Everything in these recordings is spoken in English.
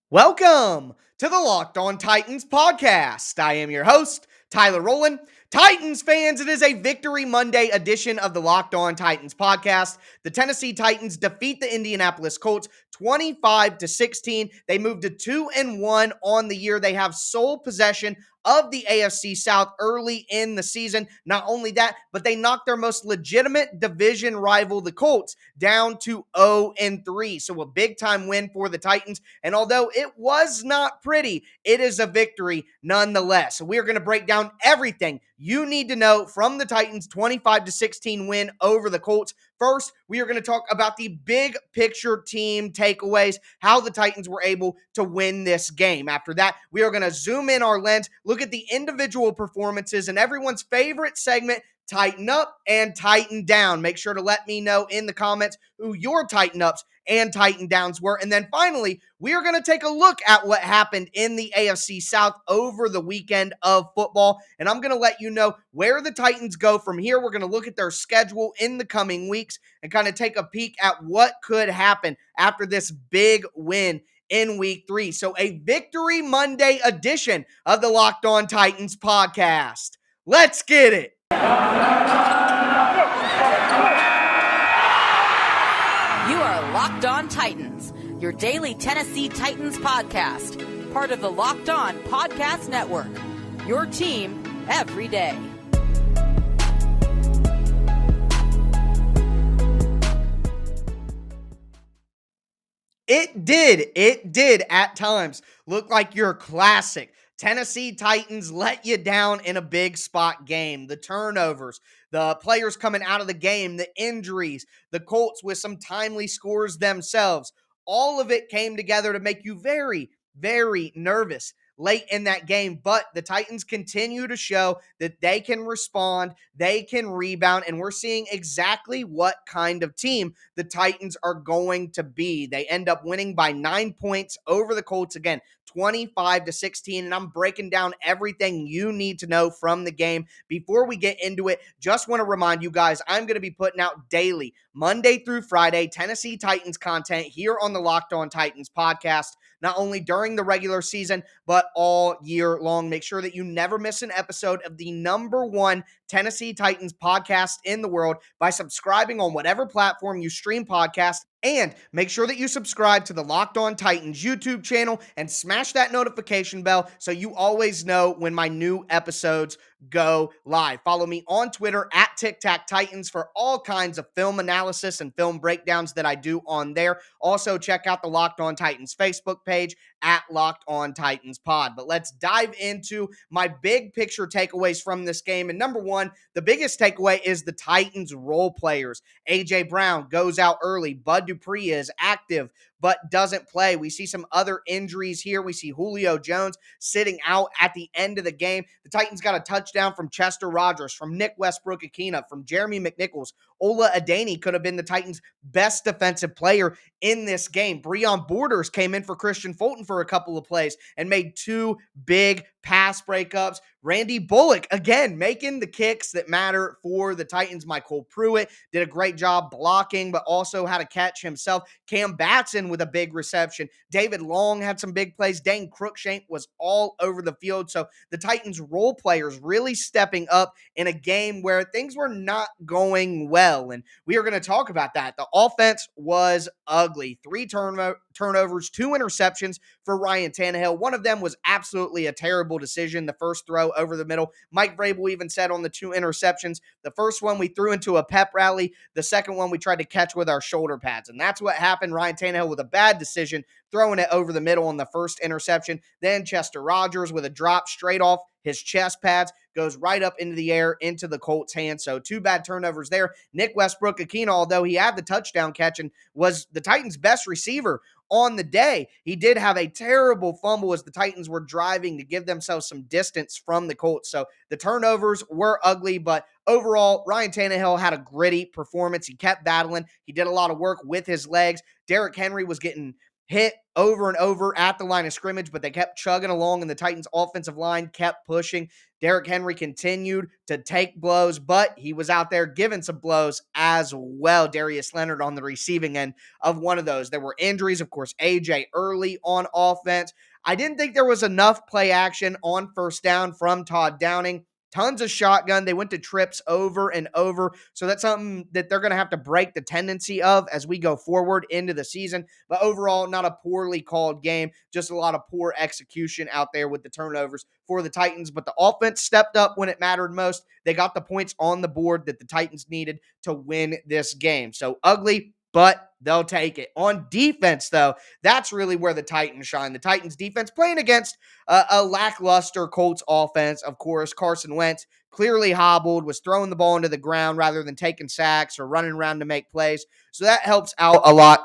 Welcome to the Locked On Titans podcast. I am your host, Tyler Rowland. Titans fans, it is a Victory Monday edition of the Locked On Titans podcast. The Tennessee Titans defeat the Indianapolis Colts 25-16. They moved to 2-1 on the year. They have sole possession of the AFC South early in the season. Not only that, but they knocked their most legitimate division rival, the Colts, down to 0-3. So a big time win for the Titans. And although it was not pretty, it is a victory nonetheless. So we are going to break down everything you need to know from the Titans' 25-16 win over the Colts. First, we are going to talk about the big picture team takeaways, how the Titans were able to win this game. After that, we are going to zoom in our lens, look at the individual performances, and everyone's favorite segment, Tighten Up and Tighten Down. Make sure to let me know in the comments who your Tighten Ups and Tighten Downs were. And then finally, we are going to take a look at what happened in the AFC South over the weekend of football. And I'm going to let you know where the Titans go from here. We're going to look at their schedule in the coming weeks and kind of take a peek at what could happen after this big win in week 3. So a Victory Monday edition of the Locked On Titans podcast. Let's get it. You are Locked On Titans, your daily Tennessee Titans podcast, part of the Locked On Podcast Network, your team every day. It did at times look like your classic Tennessee Titans let you down in a big spot game. The turnovers, the players coming out of the game, the injuries, the Colts with some timely scores themselves. All of it came together to make you very, very nervous late in that game. But the Titans continue to show that they can respond, they can rebound, and we're seeing exactly what kind of team the Titans are going to be. They end up winning by 9 points over the Colts again. 25-16, and I'm breaking down everything you need to know from the game. Before we get into it, just want to remind you guys, I'm going to be putting out daily, Monday through Friday, Tennessee Titans content here on the Locked On Titans podcast, not only during the regular season, but all year long. Make sure that you never miss an episode of the #1 Tennessee Titans podcast in the world by subscribing on whatever platform you stream podcasts. And make sure that you subscribe to the Locked On Titans YouTube channel and smash that notification bell so you always know when my new episodes go live. Follow me on Twitter at TicTacTitans for all kinds of film analysis and film breakdowns that I do on there. Also, check out the Locked On Titans Facebook page at Locked On Titans Pod. But let's dive into my big picture takeaways from this game. And number one, the biggest takeaway is the Titans role players. A.J. Brown goes out early. Bud Dupree is active but doesn't play. We see some other injuries here. We see Julio Jones sitting out at the end of the game. The Titans got a touchdown from Chester Rogers, from Nick Westbrook-Akina, from Jeremy McNichols. Ola Adeni could have been the Titans' best defensive player in this game. Breon Borders came in for Christian Fulton for a couple of plays and made 2 big pass breakups. Randy Bullock, again, making the kicks that matter for the Titans. Michael Pruitt did a great job blocking, but also had a catch himself. Cam Batson with a big reception. David Long had some big plays. Dane Cruikshank was all over the field. So the Titans role players really stepping up in a game where things were not going well. And we are going to talk about that. The offense was ugly. 3 turnovers, 2 interceptions for Ryan Tannehill. One of them was absolutely a terrible decision. The first throw over the middle. Mike Vrabel even said on the 2 interceptions, the first one we threw into a pep rally. The second one we tried to catch with our shoulder pads. And that's what happened. Ryan Tannehill with a bad decision, throwing it over the middle on the first interception. Then Chester Rogers with a drop straight off his chest pads, goes right up into the air into the Colts' hands. So 2 bad turnovers there. Nick Westbrook-Akina, although he had the touchdown catch and was the Titans' best receiver on the day, he did have a terrible fumble as the Titans were driving to give themselves some distance from the Colts. So the turnovers were ugly, but overall, Ryan Tannehill had a gritty performance. He kept battling. He did a lot of work with his legs. Derrick Henry was getting hit over and over at the line of scrimmage, but they kept chugging along, and the Titans' offensive line kept pushing. Derrick Henry continued to take blows, but he was out there giving some blows as well. Darius Leonard on the receiving end of one of those. There were injuries, of course, AJ early on offense. I didn't think there was enough play action on first down from Todd Downing. Tons of shotgun. They went to trips over and over. So that's something that they're going to have to break the tendency of as we go forward into the season. But overall, not a poorly called game, just a lot of poor execution out there with the turnovers for the Titans. But the offense stepped up when it mattered most. They got the points on the board that the Titans needed to win this game. So ugly, but they'll take it. On defense, though, that's really where the Titans shine. The Titans defense playing against a lackluster Colts offense. Of course, Carson Wentz clearly hobbled, was throwing the ball into the ground rather than taking sacks or running around to make plays. So that helps out a lot.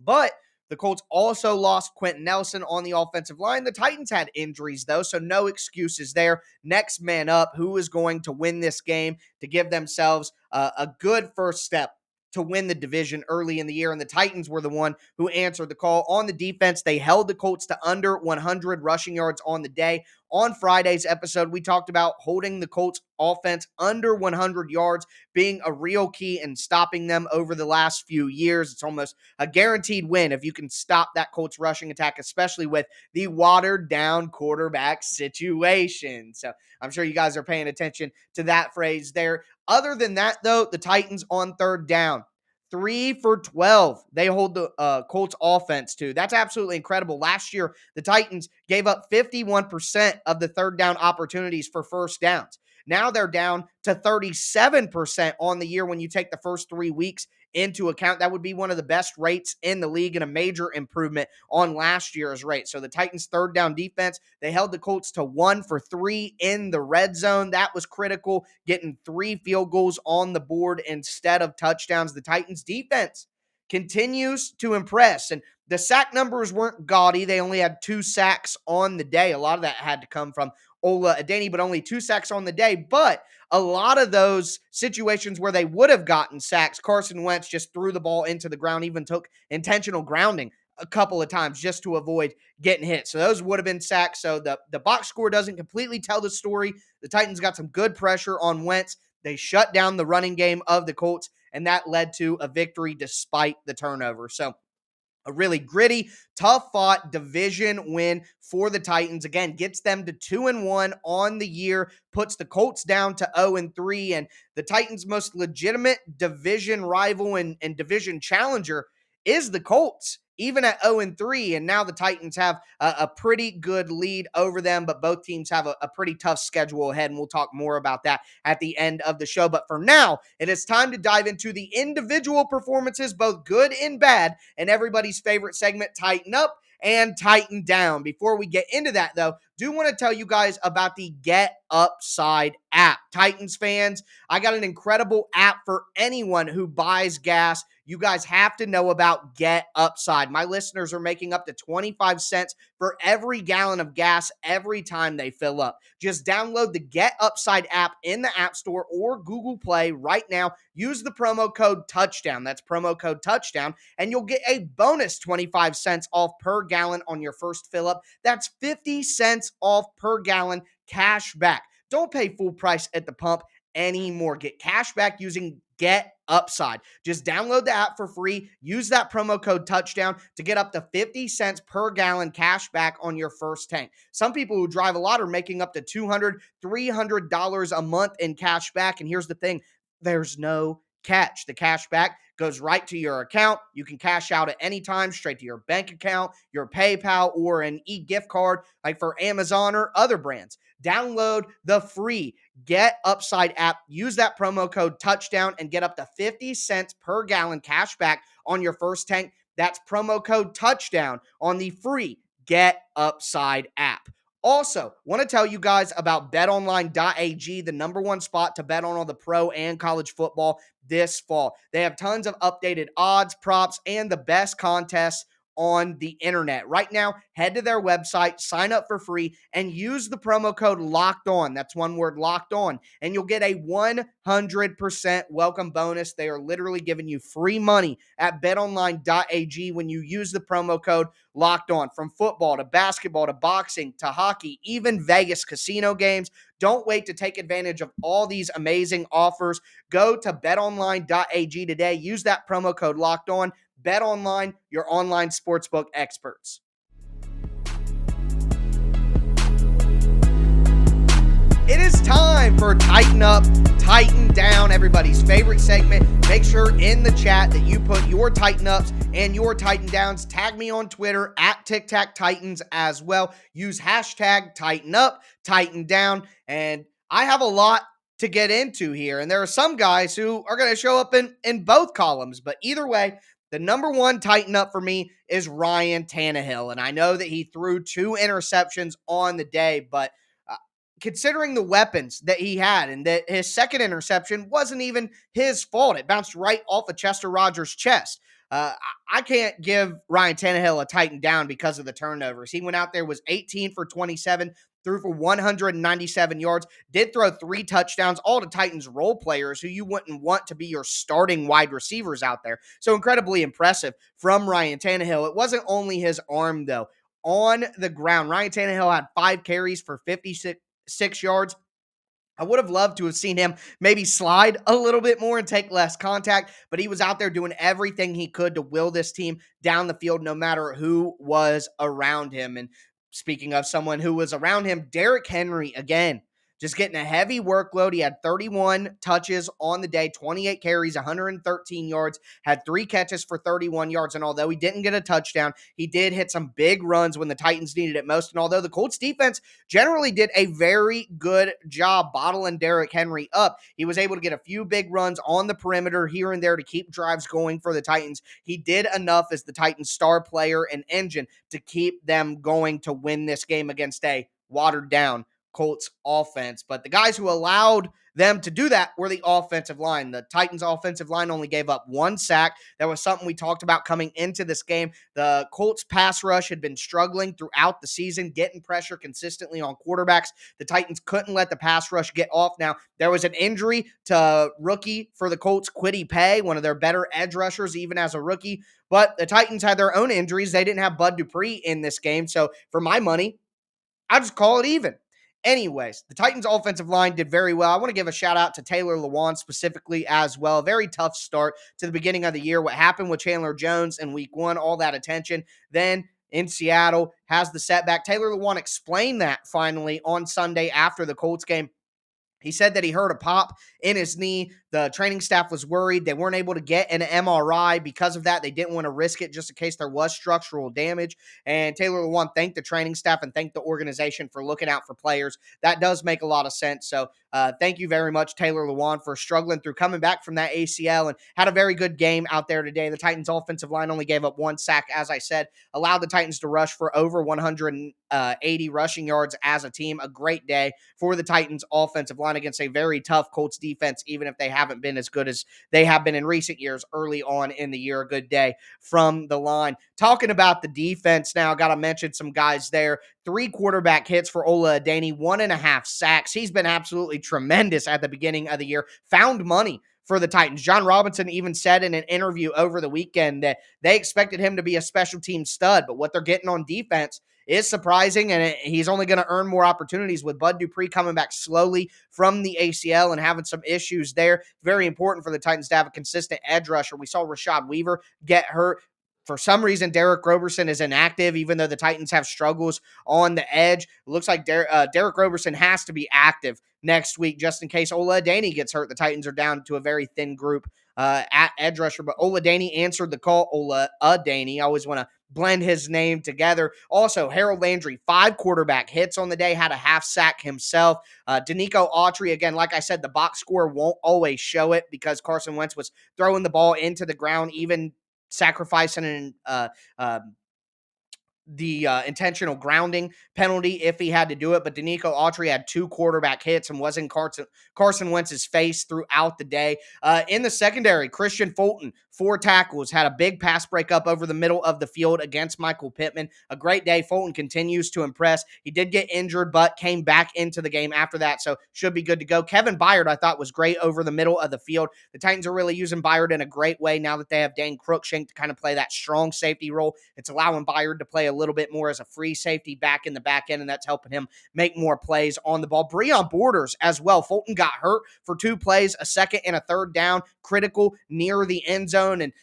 But the Colts also lost Quentin Nelson on the offensive line. The Titans had injuries, though, so no excuses there. Next man up, who is going to win this game to give themselves a good first step to win the division early in the year, and the Titans were the one who answered the call. On the defense, they held the Colts to under 100 rushing yards on the day. On Friday's episode, we talked about holding the Colts offense under 100 yards being a real key in stopping them over the last few years. It's almost a guaranteed win if you can stop that Colts rushing attack, especially with the watered down quarterback situation. So I'm sure you guys are paying attention to that phrase there. Other than that, though, the Titans on third down, 3 for 12. They hold the Colts offense to. That's absolutely incredible. Last year, the Titans gave up 51% of the third down opportunities for first downs. Now they're down to 37% on the year when you take the first 3 weeks into account. That would be one of the best rates in the league and a major improvement on last year's rate. So the Titans' third down defense, they held the Colts to 1 for 3 in the red zone. That was critical, getting 3 field goals on the board instead of touchdowns. The Titans' defense continues to impress, and the sack numbers weren't gaudy. They only had 2 sacks on the day. A lot of that had to come from Ola Adeni, but only 2 sacks on the day. But a lot of those situations where they would have gotten sacks, Carson Wentz just threw the ball into the ground, even took intentional grounding a couple of times just to avoid getting hit. So those would have been sacks. So the box score doesn't completely tell the story. The Titans got some good pressure on Wentz. They shut down the running game of the Colts, and that led to a victory despite the turnover. So a really gritty, tough-fought division win for the Titans. Again, gets them to 2-1 on the year, puts the Colts down to 0-3, and the Titans' most legitimate division rival and division challenger is the Colts, even at 0-3. And now the Titans have a pretty good lead over them, but both teams have a pretty tough schedule ahead, and we'll talk more about that at the end of the show. But for now, it is time to dive into the individual performances, both good and bad, and everybody's favorite segment, Tighten Up and Tighten Down. Before we get into that, though, do want to tell you guys about the Get Upside app. Titans fans, I got an incredible app for anyone who buys gas. You guys have to know about Get Upside. My listeners are making up to 25 cents for every gallon of gas every time they fill up. Just download the Get Upside app in the App Store or Google Play right now. Use the promo code TOUCHDOWN. That's promo code TOUCHDOWN, and you'll get a bonus 25 cents off per gallon on your first fill up. That's 50 cents off per gallon cash back. Don't pay full price at the pump anymore. Get cash back using Get Upside. Just download the app for free. Use that promo code touchdown to get up to 50 cents per gallon cash back on your first tank. Some people who drive a lot are making up to $200, $300 a month in cash back. And here's the thing, there's no catch. The cash back goes right to your account. You can cash out at any time, straight to your bank account, your PayPal, or an e-gift card like for Amazon or other brands. Download the free Get Upside app. Use that promo code touchdown and get up to 50 cents per gallon cash back on your first tank. That's promo code touchdown on the free Get Upside app. Also, want to tell you guys about betonline.ag, the number one spot to bet on all the pro and college football this fall. They have tons of updated odds, props, and the best contests on the internet. Right now, head to their website, sign up for free, and use the promo code Locked On. That's one word, Locked On, and you'll get a 100% welcome bonus. They are literally giving you free money at betonline.ag when you use the promo code Locked On. From football to basketball to boxing to hockey, even Vegas casino games. Don't wait to take advantage of all these amazing offers. Go to betonline.ag today. Use that promo code Locked On. Bet Online, your online sportsbook experts. It is time for Tighten Up, Tighten Down, everybody's favorite segment. Make sure in the chat that you put your Tighten Ups and your Tighten Downs. Tag me on Twitter at TicTacTitans as well. Use hashtag Tighten Up, Tighten Down. And I have a lot to get into here. And there are some guys who are going to show up in both columns. But either way, the number one Tighten Up for me is Ryan Tannehill. And I know that he threw 2 interceptions on the day, but considering the weapons that he had and that his second interception wasn't even his fault. It bounced right off of Chester Rogers' chest. I can't give Ryan Tannehill a Tighten down because of the turnovers. He went out there, was 18 for 27, threw for 197 yards, did throw 3 touchdowns, all to Titans role players who you wouldn't want to be your starting wide receivers out there. So incredibly impressive from Ryan Tannehill. It wasn't only his arm, though. On the ground, Ryan Tannehill had 5 carries for 56 yards. I would have loved to have seen him maybe slide a little bit more and take less contact, but he was out there doing everything he could to will this team down the field no matter who was around him. And speaking of someone who was around him, Derrick Henry, again, just getting a heavy workload. He had 31 touches on the day, 28 carries, 113 yards, had 3 catches for 31 yards. And although he didn't get a touchdown, he did hit some big runs when the Titans needed it most. And although the Colts defense generally did a very good job bottling Derrick Henry up, he was able to get a few big runs on the perimeter here and there to keep drives going for the Titans. He did enough as the Titans' star player and engine to keep them going to win this game against a watered down Colts offense. But the guys who allowed them to do that were the offensive line. The Titans offensive line only gave up 1 sack. That was something we talked about coming into this game. The Colts pass rush had been struggling throughout the season, getting pressure consistently on quarterbacks. The Titans couldn't let the pass rush get off. Now, there was an injury to rookie for the Colts, Kwity Paye, one of their better edge rushers, even as a rookie. But the Titans had their own injuries. They didn't have Bud Dupree in this game. So for my money, I just call it even. Anyways, the Titans offensive line did very well. I want to give a shout out to Taylor Lewan specifically as well. Very tough start to the beginning of the year. What happened with Chandler Jones in week 1, all that attention. Then in Seattle has the setback. Taylor Lewan explained that finally on Sunday after the Colts game. He said that he heard a pop in his knee. The training staff was worried. They weren't able to get an MRI because of that. They didn't want to risk it just in case there was structural damage. And Taylor Lewan thanked the training staff and thanked the organization for looking out for players. That does make a lot of sense. So thank you very much, Taylor Lewan, for struggling through coming back from that ACL and had a very good game out there today. The Titans offensive line only gave up 1 sack, as I said, allowed the Titans to rush for over 180 rushing yards as a team. A great day for the Titans offensive line against a very tough Colts defense, even if they haven't been as good as they have been in recent years early on in the year. A good day from the line. Talking about the defense now, got to mention some guys there. 3 quarterback hits for Ola Adeniyi, 1.5 sacks. He's been absolutely tremendous at the beginning of the year. Found money for the Titans. John Robinson even said in an interview over the weekend that they expected him to be a special team stud, but what they're getting on defense is surprising, and he's only going to earn more opportunities with Bud Dupree coming back slowly from the ACL and having some issues there. Very important for the Titans to have a consistent edge rusher. We saw Rashad Weaver get hurt. For some reason, Derek Roberson is inactive, even though the Titans have struggles on the edge. It looks like Derek Roberson has to be active next week just in case Ola Adeniyi gets hurt. The Titans are down to a very thin group at edge rusher, but Ola Adeniyi answered the call. Ola Adeniyi, I always want to blend his name together. Also, Harold Landry, 5 quarterback hits on the day, had a half sack himself. Danico Autry, again, like I said, the box score won't always show it because Carson Wentz was throwing the ball into the ground, even sacrificing the intentional grounding penalty if he had to do it. But Danico Autry had 2 quarterback hits and was in Carson Wentz's face throughout the day. In the secondary, Christian Fulton, 4 tackles, had a big pass breakup over the middle of the field against Michael Pittman. A great day. Fulton continues to impress. He did get injured, but came back into the game after that, so should be good to go. Kevin Byard, I thought, was great over the middle of the field. The Titans are really using Byard in a great way now that they have Dane Cruikshank to kind of play that strong safety role. It's allowing Byard to play a little bit more as a free safety back in the back end, and that's helping him make more plays on the ball. Breon Borders as well. Fulton got hurt for 2 plays, a second and a third down, critical near the end zone, and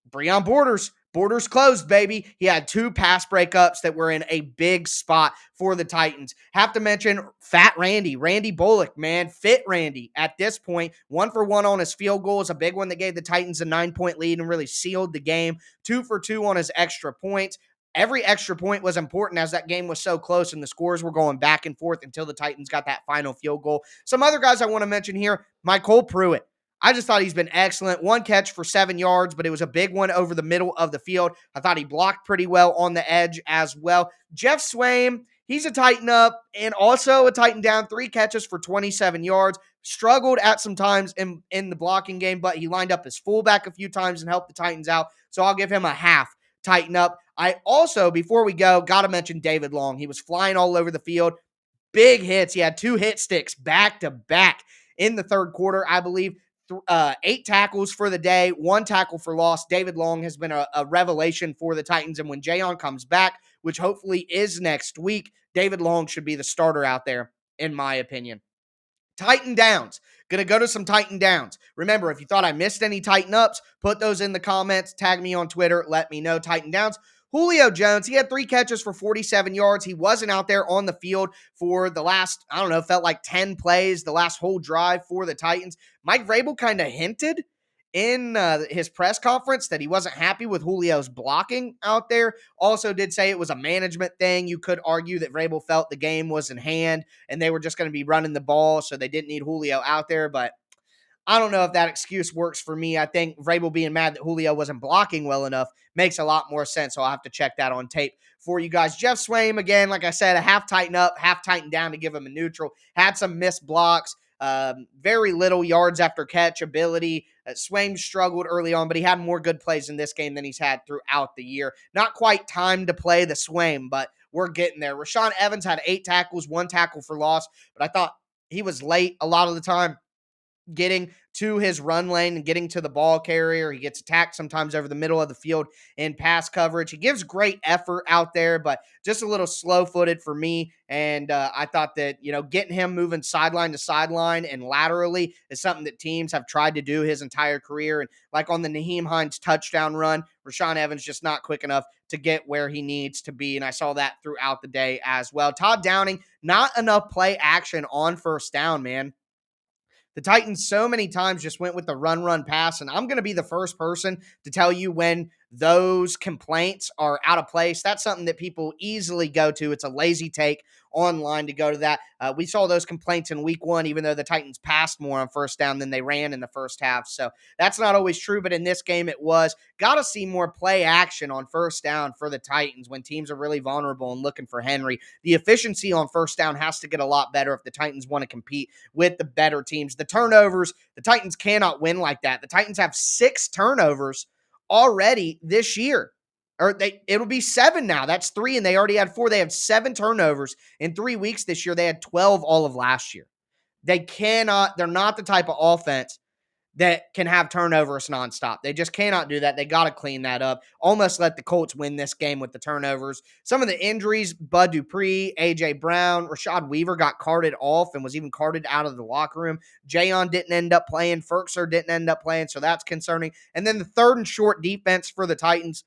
Breon Borders closed, baby. He had 2 pass breakups that were in a big spot for the Titans. Have to mention Fat Randy Bullock, man. Fit Randy at this point. 1 for 1 on his field goal is a big one that gave the Titans a 9-point lead and really sealed the game. 2 for 2 on his extra points. Every extra point was important as that game was so close and the scores were going back and forth until the Titans got that final field goal. Some other guys I want to mention here, Michael Pruitt. I just thought he's been excellent. 1 catch for 7 yards, but it was a big one over the middle of the field. I thought he blocked pretty well on the edge as well. Jeff Swaim, he's a Titan up and also a Titan down. 3 catches for 27 yards. Struggled at some times in the blocking game, but he lined up as fullback a few times and helped the Titans out. So I'll give him a half Titan up. I also, before we go, got to mention David Long. He was flying all over the field. Big hits. He had 2 hit sticks back to back in the third quarter, I believe. 8 tackles for the day, 1 tackle for loss. David Long has been a revelation for the Titans, and when Jayon comes back, which hopefully is next week, David Long should be the starter out there, in my opinion. Titan downs. Going to go to some Titan downs. Remember, if you thought I missed any Titan ups, put those in the comments. Tag me on Twitter. Let me know. Titan downs. Julio Jones, he had 3 catches for 47 yards. He wasn't out there on the field for the last, felt like 10 plays, the last whole drive for the Titans. Mike Vrabel kind of hinted in his press conference that he wasn't happy with Julio's blocking out there. Also did say it was a management thing. You could argue that Vrabel felt the game was in hand and they were just going to be running the ball, so they didn't need Julio out there, but I don't know if that excuse works for me. I think Vrabel being mad that Julio wasn't blocking well enough makes a lot more sense, so I'll have to check that on tape for you guys. Jeff Swaim, again, like I said, a half Titan up, half Titan down to give him a neutral. Had some missed blocks, very little yards after catch ability. Swaim struggled early on, but he had more good plays in this game than he's had throughout the year. Not quite time to play the Swaim, but we're getting there. Rashaan Evans had 8 tackles, 1 tackle for loss, but I thought he was late a lot of the time getting to his run lane and getting to the ball carrier. He gets attacked sometimes over the middle of the field in pass coverage. He gives great effort out there, but just a little slow-footed for me. And I thought that, getting him moving sideline to sideline and laterally is something that teams have tried to do his entire career. And like on the Nyheim Hines touchdown run, Rashaan Evans just not quick enough to get where he needs to be. And I saw that throughout the day as well. Todd Downing, not enough play action on first down, man. The Titans so many times just went with the run, pass, and I'm going to be the first person to tell you when those complaints are out of place. That's something that people easily go to. It's a lazy take online to go to that. We saw those complaints in week 1, even though the Titans passed more on first down than they ran in the first half. So that's not always true, but in this game it was. Got to see more play action on first down for the Titans when teams are really vulnerable and looking for Henry. The efficiency on first down has to get a lot better if the Titans want to compete with the better teams. The turnovers, the Titans cannot win like that. The Titans have 6 turnovers already this year. It'll be 7 now. That's 3, and they already had 4. They have 7 turnovers in 3 weeks this year. They had 12 all of last year. They're not the type of offense that can have turnovers nonstop. They just cannot do that. They got to clean that up. Almost let the Colts win this game with the turnovers. Some of the injuries, Bud Dupree, A.J. Brown, Rashad Weaver got carted off and was even carted out of the locker room. Jayon didn't end up playing. Ferkser didn't end up playing, so that's concerning. And then the third and short defense for the Titans.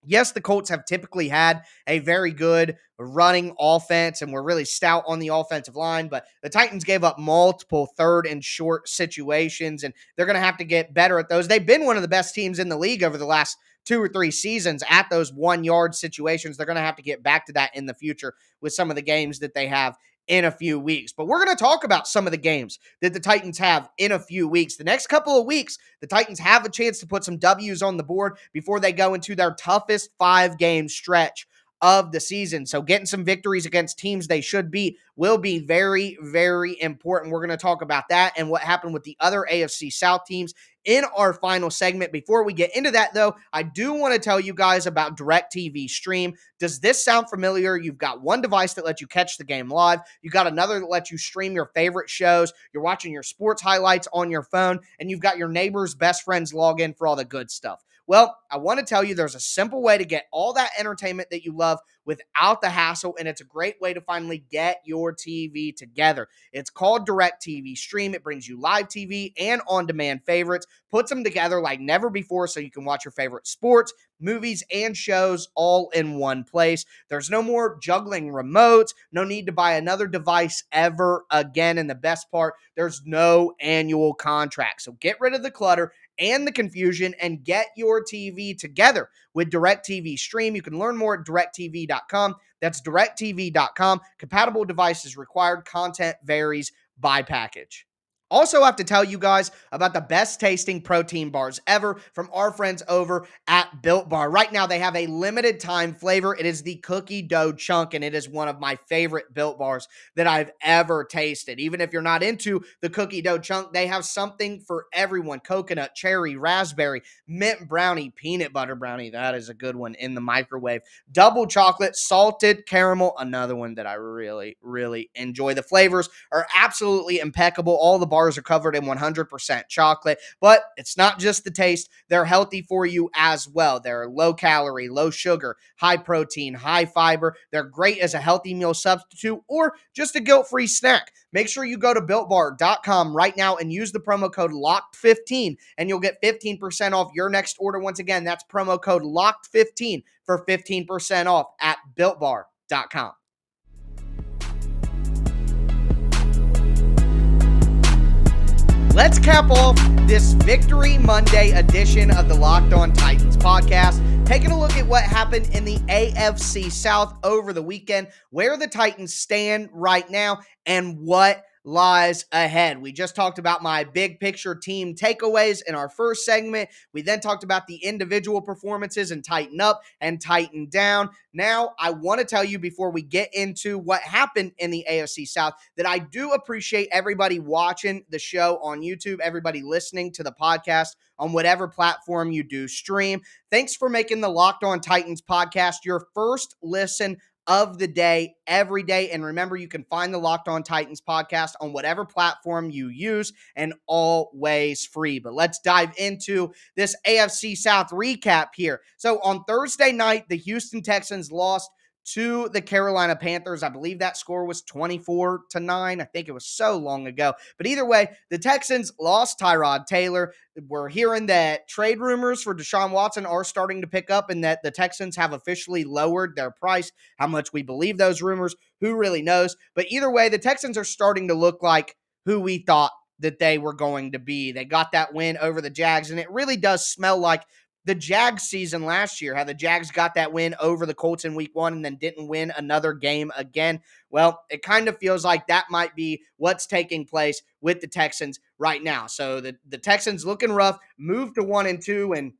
Yes, the Colts have typically had a very good running offense and were really stout on the offensive line, but the Titans gave up multiple third and short situations, and they're going to have to get better at those. They've been one of the best teams in the league over the last 2 or 3 seasons at those 1-yard situations. They're going to have to get back to that in the future with some of the games that they have in a few weeks. But we're going to talk about some of the games that the Titans have in a few weeks. The next couple of weeks, the Titans have a chance to put some W's on the board before they go into their toughest 5-game stretch of the season. So getting some victories against teams they should beat will be very, very important. We're going to talk about that and what happened with the other AFC South teams in our final segment. Before we get into that, though, I do want to tell you guys about DirecTV Stream. Does this sound familiar? You've got one device that lets you catch the game live. You got another that lets you stream your favorite shows. You're watching your sports highlights on your phone, and you've got your neighbor's best friend's login for all the good stuff. Well, I want to tell you there's a simple way to get all that entertainment that you love without the hassle, and it's a great way to finally get your TV together. It's called DirecTV Stream. It brings you live TV and on-demand favorites, puts them together like never before so you can watch your favorite sports, movies, and shows all in one place. There's no more juggling remotes, no need to buy another device ever again, and the best part, there's no annual contract. So get rid of the clutter and the confusion and get your TV together with DirecTV Stream. You can learn more at directtv.com. That's directtv.com. Compatible devices required. Content varies by package. Also, have to tell you guys about the best tasting protein bars ever from our friends over at Built Bar. Right now, they have a limited time flavor. It is the cookie dough chunk, and it is one of my favorite Built Bars that I've ever tasted. Even if you're not into the cookie dough chunk, they have something for everyone. Coconut, cherry, raspberry, mint brownie, peanut butter brownie. That is a good one in the microwave. Double chocolate, salted caramel, another one that I really, really enjoy. The flavors are absolutely impeccable. All the bars are covered in 100% chocolate, but it's not just the taste. They're healthy for you as well. They're low calorie, low sugar, high protein, high fiber. They're great as a healthy meal substitute or just a guilt-free snack. Make sure you go to BuiltBar.com right now and use the promo code LOCKED15 and you'll get 15% off your next order. Once again, that's promo code LOCKED15 for 15% off at BuiltBar.com. Let's cap off this Victory Monday edition of the Locked On Titans podcast, taking a look at what happened in the AFC South over the weekend, where the Titans stand right now, and what lies ahead. We just talked about my big picture team takeaways in our first segment. We then talked about the individual performances and tighten up and tighten down. Now, I want to tell you before we get into what happened in the AFC South that I do appreciate everybody watching the show on YouTube, everybody listening to the podcast on whatever platform you do stream. Thanks for making the Locked On Titans podcast your first listen of the day every day. And remember, you can find the Locked On Titans podcast on whatever platform you use and always free. But let's dive into this AFC South recap here. So on Thursday night, the Houston Texans lost to the Carolina Panthers. I believe that score was 24-9. I think it was so long ago. But either way, the Texans lost Tyrod Taylor. We're hearing that trade rumors for Deshaun Watson are starting to pick up and that the Texans have officially lowered their price. How much we believe those rumors, who really knows? But either way, the Texans are starting to look like who we thought that they were going to be. They got that win over the Jags, and it really does smell like the Jags season last year, how the Jags got that win over the Colts in week 1 and then didn't win another game again. Well, it kind of feels like that might be what's taking place with the Texans right now. So the Texans looking rough, moved to 1-2, and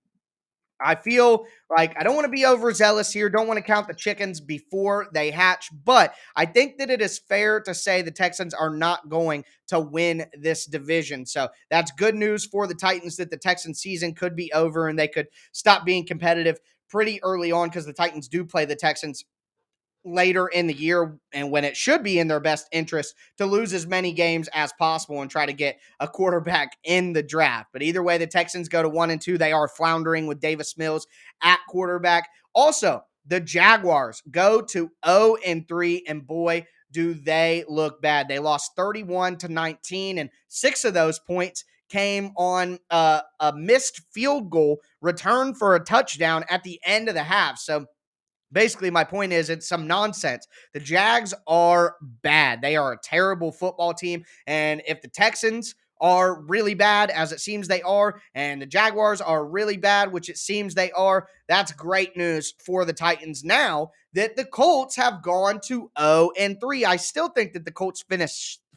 I feel like I don't want to be overzealous here. Don't want to count the chickens before they hatch, but I think that it is fair to say the Texans are not going to win this division. So that's good news for the Titans that the Texans season could be over and they could stop being competitive pretty early on because the Titans do play the Texans later in the year and when it should be in their best interest to lose as many games as possible and try to get a quarterback in the draft. But either way, the Texans go to 1-2. They are floundering with Davis Mills at quarterback. Also, the Jaguars go to 0-3, and boy, do they look bad. They lost 31-19, and 6 of those points came on a missed field goal return for a touchdown at the end of the half. So basically, my point is it's some nonsense. The Jags are bad. They are a terrible football team. And if the Texans are really bad, as it seems they are, and the Jaguars are really bad, which it seems they are, that's great news for the Titans now that the Colts have gone to 0-3. I still think that the Colts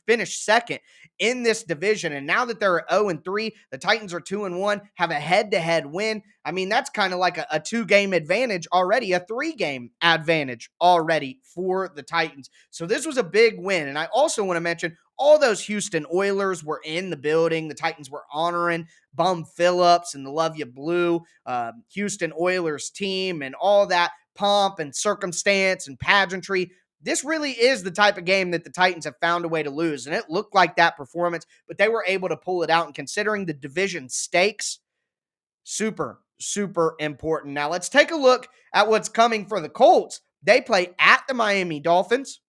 finished second in this division. And now that they're 0-3, the Titans are 2-1, have a head-to-head win. I mean, that's kind of like a 2-game advantage already, a 3-game advantage already for the Titans. So this was a big win. And I also want to mention all those Houston Oilers were in the building. The Titans were honoring Bum Phillips and the Love You Blue Houston Oilers team and all that pomp and circumstance and pageantry. This really is the type of game that the Titans have found a way to lose. And it looked like that performance, but they were able to pull it out. And considering the division stakes, super, super important. Now let's take a look at what's coming for the Colts. They play at the Miami Dolphins,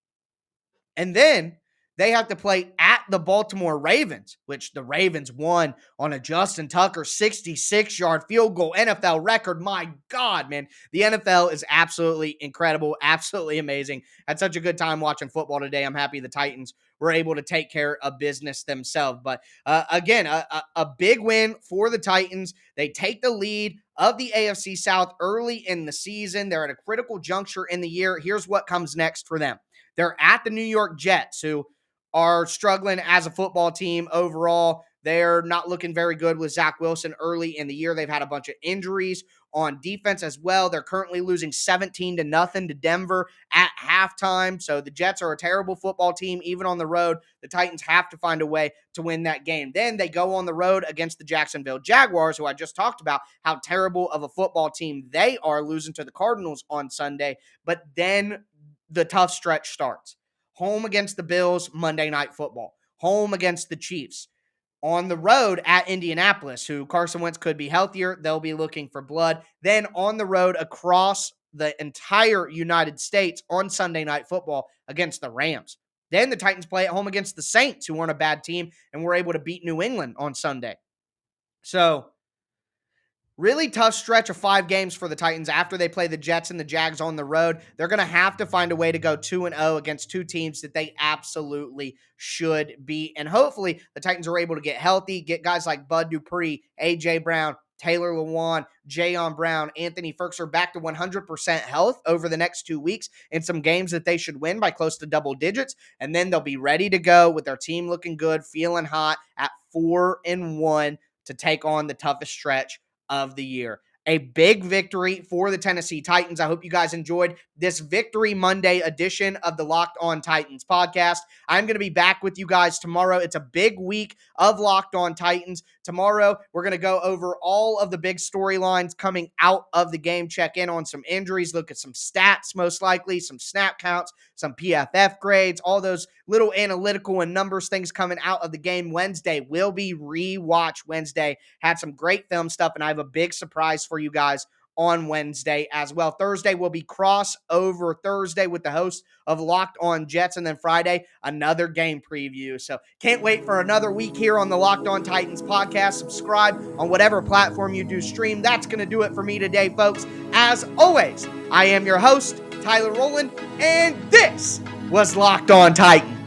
and then they have to play at the Baltimore Ravens, which the Ravens won on a Justin Tucker 66-yard field goal, NFL record. My God, man. The NFL is absolutely incredible, absolutely amazing. Had such a good time watching football today. I'm happy the Titans were able to take care of business themselves. But again, a big win for the Titans. They take the lead of the AFC South early in the season. They're at a critical juncture in the year. Here's what comes next for them. They're at the New York Jets, who are struggling as a football team overall. They're not looking very good with Zach Wilson early in the year. They've had a bunch of injuries on defense as well. They're currently losing 17-0 to Denver at halftime. So the Jets are a terrible football team, even on the road. The Titans have to find a way to win that game. Then they go on the road against the Jacksonville Jaguars, who I just talked about how terrible of a football team they are, losing to the Cardinals on Sunday. But then the tough stretch starts. Home against the Bills, Monday Night Football. Home against the Chiefs. On the road at Indianapolis, who Carson Wentz could be healthier. They'll be looking for blood. Then on the road across the entire United States on Sunday Night Football against the Rams. Then the Titans play at home against the Saints, who weren't a bad team and were able to beat New England on Sunday. So really tough stretch of 5 games for the Titans after they play the Jets and the Jags on the road. They're going to have to find a way to go 2-0 against 2 teams that they absolutely should beat. And hopefully the Titans are able to get healthy, get guys like Bud Dupree, A.J. Brown, Taylor Lewan, Jayon Brown, Anthony Firkser back to 100% health over the next 2 weeks in some games that they should win by close to double digits. And then they'll be ready to go with their team looking good, feeling hot at 4-1 to take on the toughest stretch of the year. A big victory for the Tennessee Titans. I hope you guys enjoyed this Victory Monday edition of the Locked On Titans podcast. I'm going to be back with you guys tomorrow. It's a big week of Locked On Titans. Tomorrow, we're going to go over all of the big storylines coming out of the game, check in on some injuries, look at some stats, most likely, some snap counts, some PFF grades, all those little analytical and numbers things coming out of the game. Wednesday will be Rewatch Wednesday. Had some great film stuff, and I have a big surprise for you guys on Wednesday as well. Thursday will be crossover Thursday with the host of Locked On Jets, and then Friday, another game preview. So can't wait for another week here on the Locked On Titans podcast. Subscribe on whatever platform you do stream. That's going to do it for me today, folks. As always, I am your host, Tyler Rowland, and this was Locked On Titans.